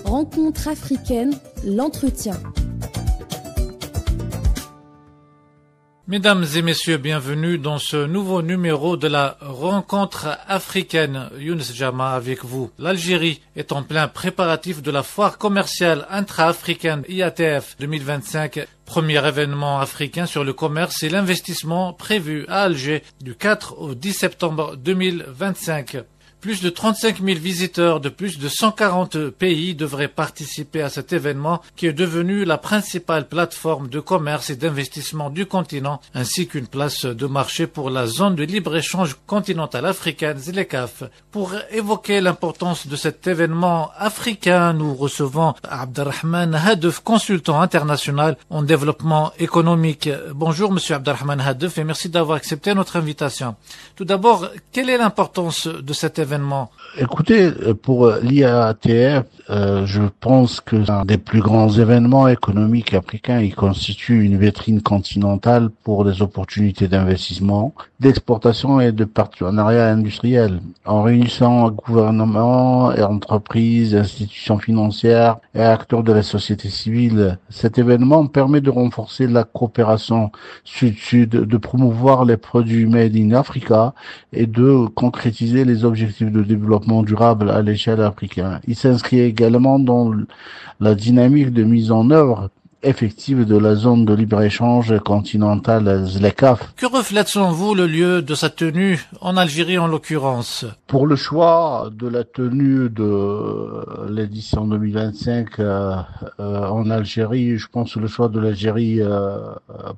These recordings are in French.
Rencontre africaine, l'entretien. Mesdames et messieurs, bienvenue dans ce nouveau numéro de la rencontre africaine. Younes Jama avec vous. L'Algérie est en plein préparatif de la foire commerciale intra-africaine IATF 2025, premier événement africain sur le commerce et l'investissement prévu à Alger du 4 au 10 septembre 2025. Plus de 35 000 visiteurs de plus de 140 pays devraient participer à cet événement qui est devenu la principale plateforme de commerce et d'investissement du continent, ainsi qu'une place de marché pour la zone de libre-échange continentale africaine, ZLECAf. Pour évoquer l'importance de cet événement africain, nous recevons Abderrahmane Hadeuf, consultant international en développement économique. Bonjour Monsieur Abderrahmane Hadeuf et merci d'avoir accepté notre invitation. Tout d'abord, quelle est l'importance de cet événement? Écoutez, pour l'IATF, je pense que c'est un des plus grands événements économiques africains. Il constitue une vitrine continentale pour les opportunités d'investissement, d'exportation et de partenariat industriel. En réunissant gouvernements et entreprises, institutions financières et acteurs de la société civile, cet événement permet de renforcer la coopération sud-sud, de promouvoir les produits made in Africa et de concrétiser les objectifs de développement durable à l'échelle africaine. Il s'inscrit également dans la dynamique de mise en œuvre effective de la zone de libre-échange continentale ZLECAf. Que reflète selon vous le lieu de sa tenue, en Algérie en l'occurrence? Pour le choix de la tenue de l'édition 2025 en Algérie, je pense que le choix de l'Algérie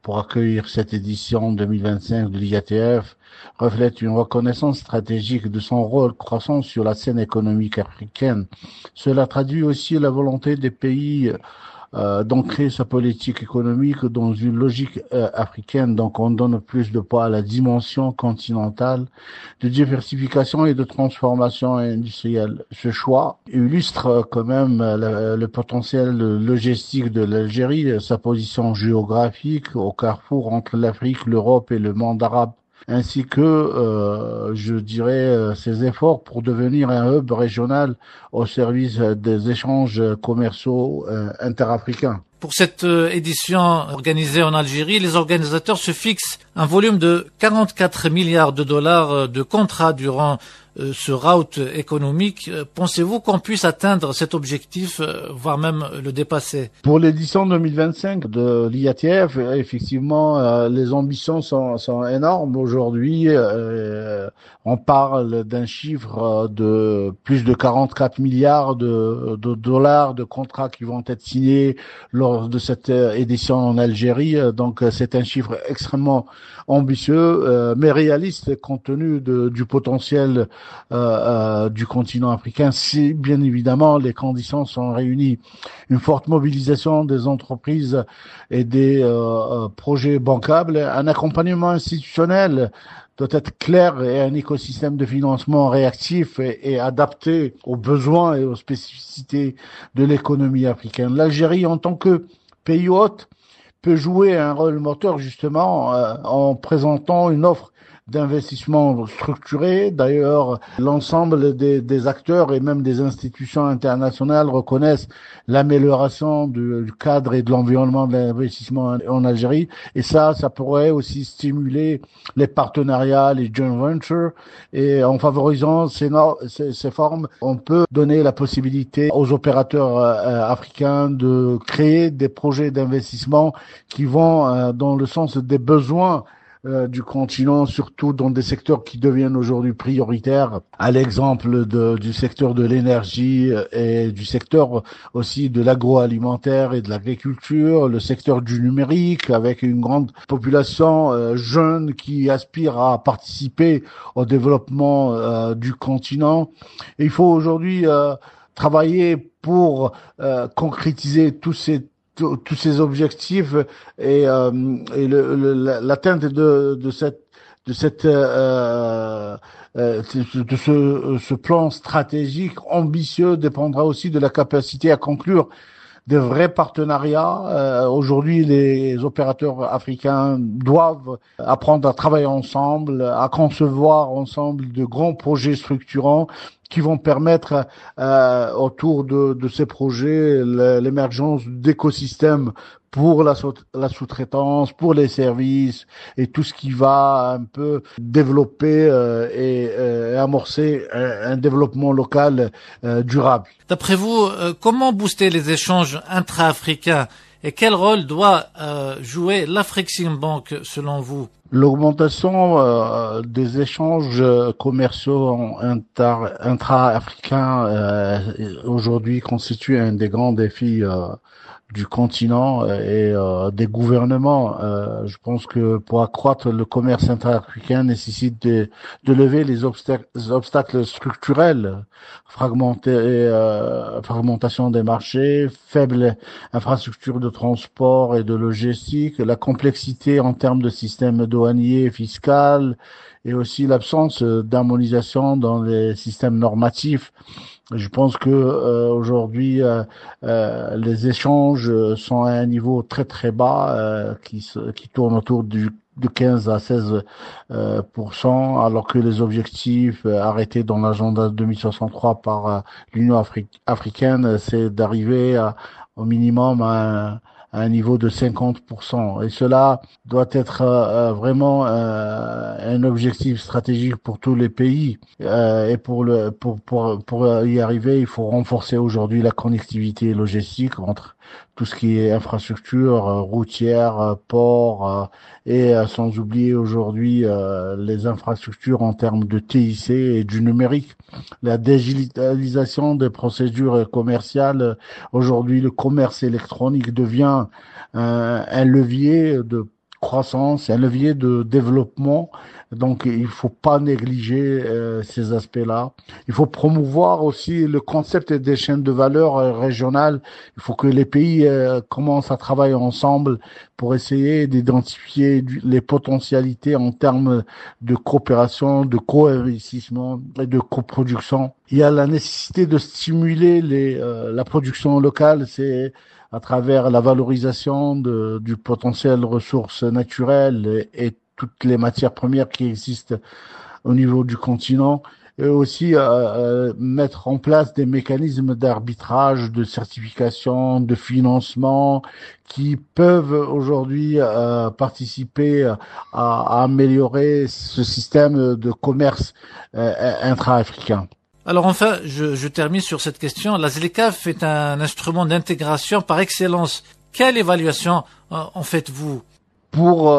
pour accueillir cette édition 2025 de l'IATF reflète une reconnaissance stratégique de son rôle croissant sur la scène économique africaine. Cela traduit aussi la volonté des pays d'ancrer sa politique économique dans une logique africaine. Donc on donne plus de poids à la dimension continentale de diversification et de transformation industrielle. Ce choix illustre quand même le potentiel logistique de l'Algérie, sa position géographique au carrefour entre l'Afrique, l'Europe et le monde arabe, ainsi que, je dirais, ses efforts pour devenir un hub régional au service des échanges commerciaux interafricains. Pour cette édition organisée en Algérie, les organisateurs se fixent un volume de 44 milliards de dollars de contrats durant ce route économique. Pensez-vous qu'on puisse atteindre cet objectif, voire même le dépasser? Pour l'édition 2025 de l'IATF, effectivement, les ambitions sont énormes. Aujourd'hui, on parle d'un chiffre de plus de 44 milliards de dollars de contrats qui vont être signés lors de cette édition en Algérie. Donc, c'est un chiffre extrêmement ambitieux, mais réaliste compte tenu du potentiel du continent africain, si bien évidemment les conditions sont réunies. Une forte mobilisation des entreprises et des projets bancables, un accompagnement institutionnel doit être clair et un écosystème de financement réactif et adapté aux besoins et aux spécificités de l'économie africaine. L'Algérie, en tant que pays hôte, peut jouer un rôle moteur justement en présentant une offre d'investissement structuré. D'ailleurs, l'ensemble des acteurs et même des institutions internationales reconnaissent l'amélioration du cadre et de l'environnement de l'investissement en Algérie. Et ça pourrait aussi stimuler les partenariats, les joint ventures. Et en favorisant ces formes, on peut donner la possibilité aux opérateurs africains de créer des projets d'investissement qui vont dans le sens des besoins du continent, surtout dans des secteurs qui deviennent aujourd'hui prioritaires, à l'exemple du secteur de l'énergie et du secteur aussi de l'agroalimentaire et de l'agriculture, le secteur du numérique, avec une grande population jeune qui aspire à participer au développement du continent. Et il faut aujourd'hui travailler pour concrétiser tous ces objectifs et l'atteinte de ce plan stratégique ambitieux dépendra aussi de la capacité à conclure des vrais partenariats. Aujourd'hui, les opérateurs africains doivent apprendre à travailler ensemble, à concevoir ensemble de grands projets structurants qui vont permettre autour de ces projets l'émergence d'écosystèmes pour la sous-traitance, pour les services et tout ce qui va un peu développer et amorcer un développement local durable. D'après vous, comment booster les échanges intra-africains et quel rôle doit jouer l'Afreximbank selon vous? L'augmentation des échanges commerciaux intra-africains aujourd'hui constitue un des grands défis du continent et des gouvernements. Je pense que pour accroître le commerce intra-africain nécessite de lever les obstacles structurels, fragmentation des marchés, faible infrastructure de transport et de logistique, la complexité en termes de système douanier, fiscal, et aussi l'absence d'harmonisation dans les systèmes normatifs. Je pense que aujourd'hui les échanges sont à un niveau très très bas qui tourne autour de 15 à 16%, alors que les objectifs arrêtés dans l'agenda 2063 par l'Union africaine, c'est d'arriver au minimum à un niveau de 50%. Et cela doit être vraiment un objectif stratégique pour tous les pays. Et pour y arriver, il faut renforcer aujourd'hui la connectivité logistique entre tout ce qui est infrastructure routière, port, et sans oublier aujourd'hui les infrastructures en termes de TIC et du numérique. La digitalisation des procédures commerciales. Aujourd'hui, le commerce électronique devient un levier de croissance, un levier de développement. Donc, il faut pas négliger ces aspects-là. Il faut promouvoir aussi le concept des chaînes de valeur régionales. Il faut que les pays commencent à travailler ensemble pour essayer d'identifier les potentialités en termes de coopération, de co-investissement et de coproduction. Il y a la nécessité de stimuler la production locale, c'est à travers la valorisation du potentiel ressources naturelles et toutes les matières premières qui existent au niveau du continent, et aussi mettre en place des mécanismes d'arbitrage, de certification, de financement qui peuvent aujourd'hui participer à améliorer ce système de commerce intra-africain. Alors enfin, je termine sur cette question. La ZLECAf est un instrument d'intégration par excellence. Quelle évaluation en faites-vous? Pour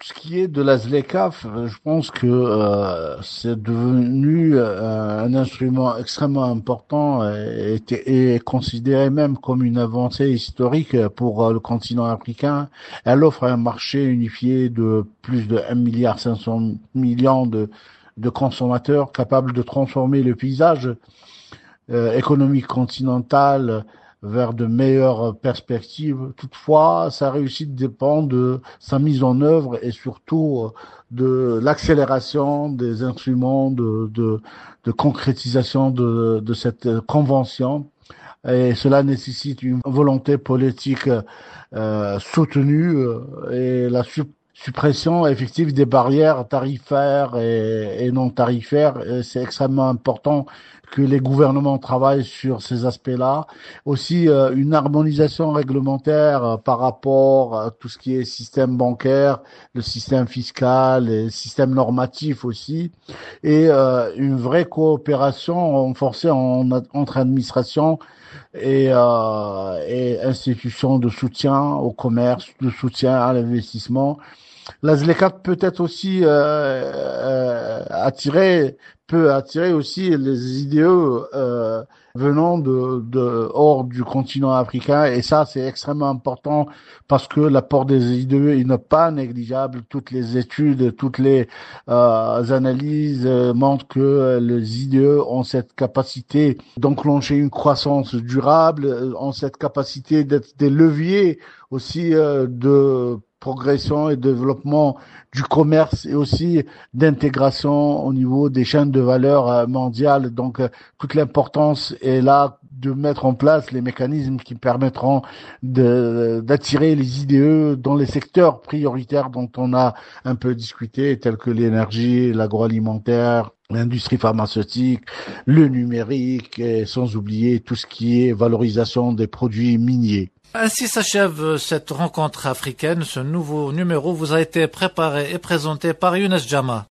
ce qui est de la ZLECAf, je pense que c'est devenu un instrument extrêmement important et considéré même comme une avancée historique pour le continent africain. Elle offre un marché unifié de plus de 1,5 milliard de consommateurs capables de transformer le paysage économique continental vers de meilleures perspectives. Toutefois, sa réussite dépend de sa mise en œuvre et surtout de l'accélération des instruments de concrétisation de cette convention. Et cela nécessite une volonté politique soutenue et la suppression effective des barrières tarifaires et non tarifaires. C'est extrêmement important que les gouvernements travaillent sur ces aspects-là. Aussi, une harmonisation réglementaire par rapport à tout ce qui est système bancaire, le système fiscal, et le système normatif aussi, et une vraie coopération renforcée entre administrations et institutions de soutien au commerce, de soutien à l'investissement. La ZLECAf peut être aussi peut attirer aussi les IDE venant de hors du continent africain, et ça c'est extrêmement important parce que l'apport des IDE il n'est pas négligeable. Toutes les études, toutes les analyses montrent que les IDE ont cette capacité d'enclencher une croissance durable, ont cette capacité d'être des leviers aussi de progression et développement du commerce et aussi d'intégration au niveau des chaînes de valeur mondiales. Donc, toute l'importance est là de mettre en place les mécanismes qui permettront d'attirer les IDE dans les secteurs prioritaires dont on a un peu discuté, tels que l'énergie, l'agroalimentaire, l'industrie pharmaceutique, le numérique, et sans oublier tout ce qui est valorisation des produits miniers. Ainsi s'achève cette rencontre africaine. Ce nouveau numéro vous a été préparé et présenté par Younes Jama.